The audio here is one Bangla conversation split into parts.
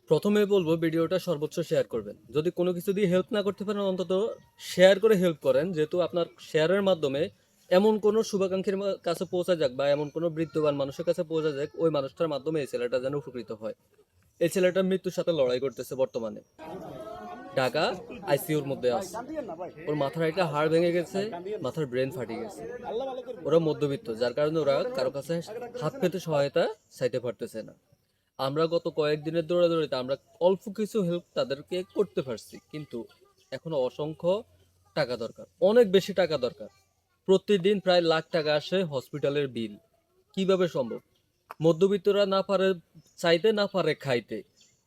প্রথমে বলবো ভিডিওটা সর্বোচ্চ শেয়ার করবেন। যদি কোনো কিছু দিয়ে হেল্প না করতে পারেন অন্তত শেয়ার করে হেল্প করেন, যেহেতু আপনার শেয়ারের মাধ্যমে এমন কোনো শুভাকাঙ্ক্ষীর কাছে পৌঁছা যাক বা এমন কোনো বৃত্তবান মানুষের কাছে পৌঁছা যাক, ওই মানুষটার মাধ্যমে এই ছেলেটা যেন উপকৃত হয়। এই ছেলেটা মৃত্যুর সাথে লড়াই করতেছে বর্তমানে, ঢাকা আইসিইউর মধ্যে আছে। ওর মাথার একটা হাড় ভেঙে গেছে, মাথার ব্রেন ফাটিয়ে গেছে। ওরা মধ্যবিত্ত, যার কারণে ওরা কারো কাছে হাত পেতে সহায়তা চাইতে পারতেছে না। আমরা গত কয়েকদিনের দৌড়াদৌড়িতে আমরা অল্প কিছু হেল্প তাদেরকে করতে পারছি, কিন্তু এখনো অসংখ্য টাকা দরকার, অনেক বেশি টাকা দরকার। প্রতিদিন প্রায় লাখ টাকা আসে হসপিটালের বিল। কিভাবে সম্ভব? মধ্যবিত্তরা না পারে চাইতে, না পারে খাইতে,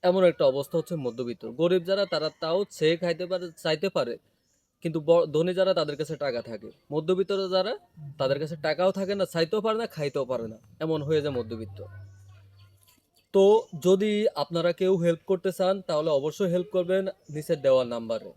এমন একটা অবস্থা হচ্ছে মধ্যবিত্ত। গরিব যারা তারা তাও চেয়ে খাইতে পারে, চাইতে পারে, কিন্তু ধনী যারা তাদের কাছে টাকা থাকে। মধ্যবিত্তরা যারা, তাদের কাছে টাকাও থাকে না, চাইতেও পারে না, খাইতেও পারে না, এমন হয়ে যায় মধ্যবিত্ত। তো যদি আপনারা কেউ হেল্প করতে চান তাহলে অবশ্যই হেল্প করবেন নিচের দেওয়া নাম্বারে।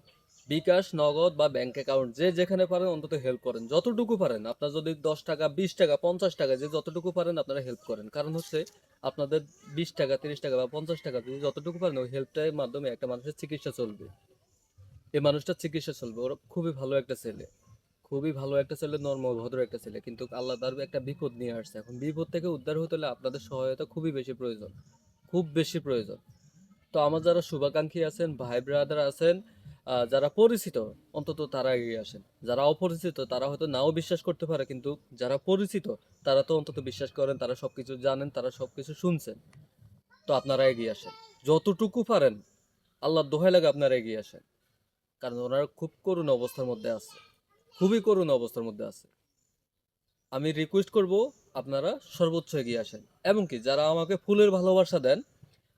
বিকাশ, নগদ বা ব্যাংক অ্যাকাউন্ট, যে যেখানে পারেন অন্তত হেল্প করেন, যতটুকু পারেন। আপনার যদি 10 টাকা, 20 টাকা, 50 টাকা, যে যতটুকু পারেন আপনারা হেল্প করেন। কারণ হচ্ছে আপনাদের 20 টাকা, 30 টাকা বা 50 টাকা যদি যতটুকু পারেন, ওই হেল্পটার মাধ্যমে একটা মানুষের চিকিৎসা চলবে। এই মানুষটার চিকিৎসা চলবে। ওরা খুবই ভালো একটা ছেলে, খুবই ভালো একটা ছেলে, নর্ম ভদ্র একটা ছেলে, কিন্তু আল্লাহ তার একটা বিপদ নিয়ে আসছে। এখন বিপদ থেকে উদ্ধার হতে হলে আপনাদের সহায়তা খুবই বেশি প্রয়োজন, খুব বেশি প্রয়োজন। তো আমার যারা শুভাকাঙ্ক্ষী আছেন, ভাই ব্রাদার আছেন, যারা পরিচিত, অন্তত তারা এগিয়ে আসেন। যারা অপরিচিত তারা হয়তো নাও বিশ্বাস করতে পারে, কিন্তু যারা পরিচিত তারা তো অন্তত বিশ্বাস করেন, তারা সবকিছু জানেন, তারা সবকিছু শুনছেন। তো আপনারা এগিয়ে আসেন যতটুকু পারেন। আল্লাহর দোহাই লাগে আপনারা এগিয়ে আসেন, কারণ ওনারা খুব করুণ অবস্থার মধ্যে আছে, খুবই করুণ অবস্থার মধ্যে আছে। আমি রিকোয়েস্ট করব আপনারা সর্বোচ্চ এগিয়ে আসেন। এবং কি যারা আমাকে ফুলের ভালোবাসা দেন,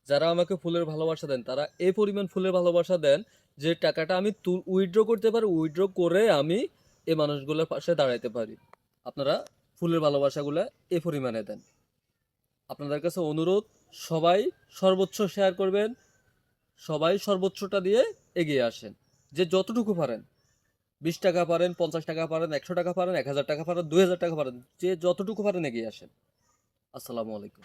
যারা আমাকে ফুলের ভালোবাসা দেন, তারা এই পরিমাণ ফুলের ভালোবাসা দেন যে টাকাটা আমি উইথড্র করতে পারি, উইথড্র করে আমি এই মানুষগুলোর পাশে দাঁড়াইতে পারি। আপনারা ফুলের ভালোবাসাগুলো এই পরিমাণে দেন। আপনাদের কাছে অনুরোধ, সবাই সর্বোচ্চ শেয়ার করবেন, সবাই সর্বোচ্চটা দিয়ে এগিয়ে আসেন। যে যতটুকু পারেন, 20 টাকা পারেন, 50 টাকা পারেন, 100 টাকা পারেন, 1000 টাকা পারেন, 2000 টাকা পারেন, যে যতটুকু পারেন এগিয়ে আসেন। আসসালামু আলাইকুম।